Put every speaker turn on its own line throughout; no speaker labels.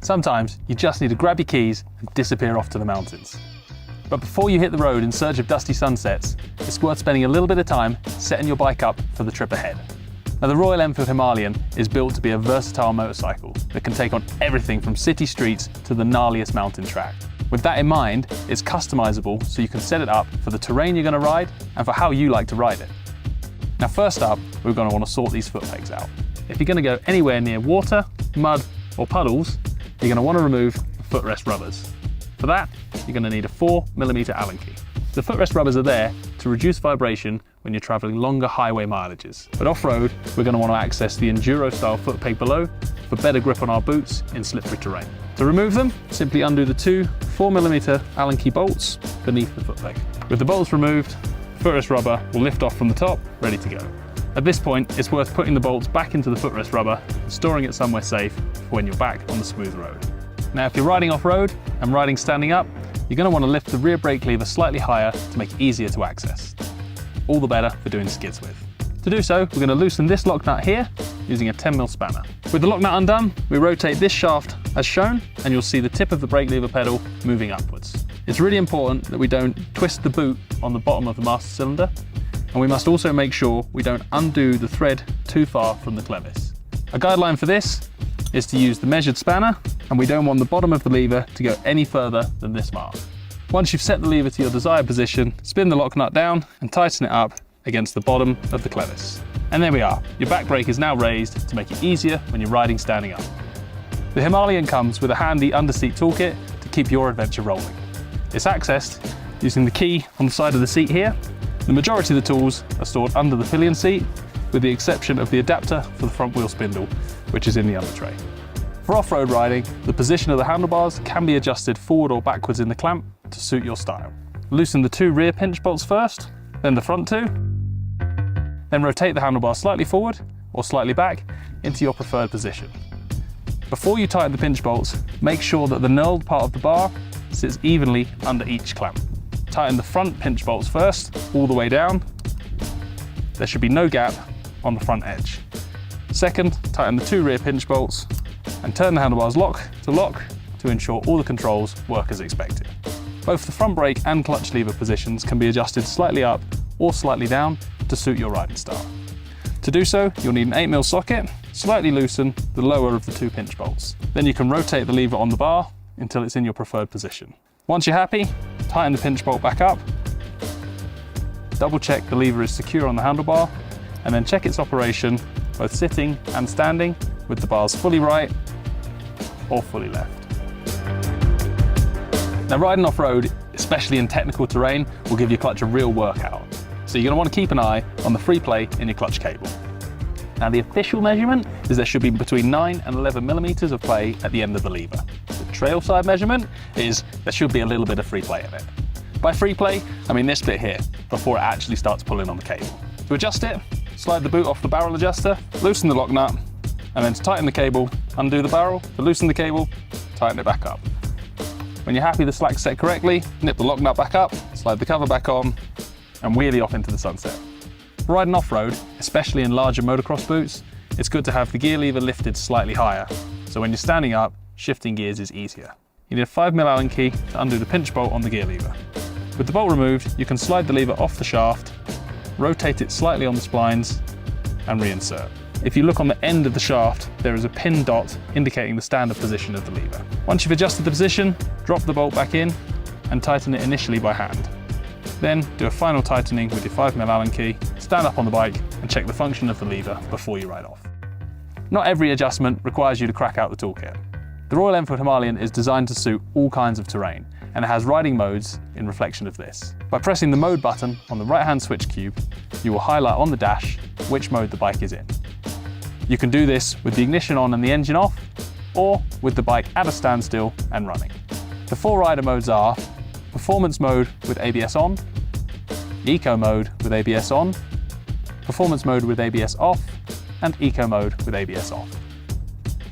Sometimes you just need to grab your keys and disappear off to the mountains. But before you hit the road in search of dusty sunsets, it's worth spending a little bit of time setting your bike up for the trip ahead. Now, the Royal Enfield Himalayan is built to be a versatile motorcycle that can take on everything from city streets to the gnarliest mountain track. With that in mind, it's customizable so you can set it up for the terrain you're going to ride and for how you like to ride it. Now, first up, we're going to want to sort these foot pegs out. If you're going to go anywhere near water, mud or puddles, you're going to want to remove the footrest rubbers. For that, you're going to need a 4mm Allen key. The footrest rubbers are there to reduce vibration when you're traveling longer highway mileages. But off-road, we're going to want to access the enduro-style foot peg below for better grip on our boots in slippery terrain. To remove them, simply undo the two 4mm Allen key bolts beneath the foot peg. With the bolts removed, the footrest rubber will lift off from the top, ready to go. At this point, it's worth putting the bolts back into the footrest rubber and storing it somewhere safe for when you're back on the smooth road. Now, if you're riding off-road and riding standing up, you're going to want to lift the rear brake lever slightly higher to make it easier to access. All the better for doing skids with. To do so, we're going to loosen this lock nut here using a 10mm spanner. With the lock nut undone, we rotate this shaft as shown, and you'll see the tip of the brake lever pedal moving upwards. It's really important that we don't twist the boot on the bottom of the master cylinder, and we must also make sure we don't undo the thread too far from the clevis. A guideline for this is to use the measured spanner, and we don't want the bottom of the lever to go any further than this mark. Once you've set the lever to your desired position, spin the lock nut down and tighten it up against the bottom of the clevis. And there we are, your back brake is now raised to make it easier when you're riding standing up. The Himalayan comes with a handy underseat toolkit to keep your adventure rolling. It's accessed using the key on the side of the seat here. The majority of the tools are stored under the pillion seat, with the exception of the adapter for the front wheel spindle, which is in the under tray. For off-road riding, the position of the handlebars can be adjusted forward or backwards in the clamp to suit your style. Loosen the two rear pinch bolts first, then the front two. Then rotate the handlebar slightly forward or slightly back into your preferred position. Before you tighten the pinch bolts, make sure that the knurled part of the bar sits evenly under each clamp. Tighten the front pinch bolts first, all the way down. There should be no gap on the front edge. Second, tighten the two rear pinch bolts and turn the handlebars lock to ensure all the controls work as expected. Both the front brake and clutch lever positions can be adjusted slightly up or slightly down to suit your riding style. To do so, you'll need an 8mm socket, slightly loosen the lower of the two pinch bolts. Then you can rotate the lever on the bar until it's in your preferred position. Once you're happy, tighten the pinch bolt back up, double check the lever is secure on the handlebar, and then check its operation both sitting and standing with the bars fully right or fully left. Now, riding off-road, especially in technical terrain, will give your clutch a real workout. So you're going to want to keep an eye on the free play in your clutch cable. Now, the official measurement is there should be between 9 and 11mm of play at the end of the lever. The trail side measurement is there should be a little bit of free play in it. By free play, I mean this bit here, before it actually starts pulling on the cable. To adjust it, slide the boot off the barrel adjuster, loosen the lock nut, and then to tighten the cable, undo the barrel, to loosen the cable, tighten it back up. When you're happy the slack's set correctly, nip the lock nut back up, slide the cover back on, and wheelie off into the sunset. For riding off-road, especially in larger motocross boots, it's good to have the gear lever lifted slightly higher, so when you're standing up, shifting gears is easier. You need a 5mm Allen key to undo the pinch bolt on the gear lever. With the bolt removed, you can slide the lever off the shaft, rotate it slightly on the splines, and reinsert. If you look on the end of the shaft, there is a pin dot indicating the standard position of the lever. Once you've adjusted the position, drop the bolt back in and tighten it initially by hand. Then do a final tightening with your 5mm Allen key, stand up on the bike and check the function of the lever before you ride off. Not every adjustment requires you to crack out the toolkit. The Royal Enfield Himalayan is designed to suit all kinds of terrain, and it has riding modes in reflection of this. By pressing the mode button on the right-hand switch cube, you will highlight on the dash which mode the bike is in. You can do this with the ignition on and the engine off, or with the bike at a standstill and running. The four rider modes are Performance mode with ABS on, Eco mode with ABS on, Performance mode with ABS off, and Eco mode with ABS off.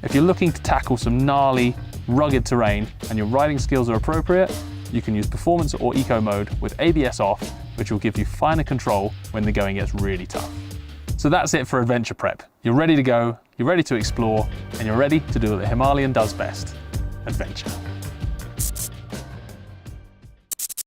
If you're looking to tackle some gnarly, rugged terrain and your riding skills are appropriate, you can use Performance or Eco mode with ABS off, which will give you finer control when the going gets really tough. So that's it for adventure prep. You're ready to go, you're ready to explore, and you're ready to do what the Himalayan does best: adventure.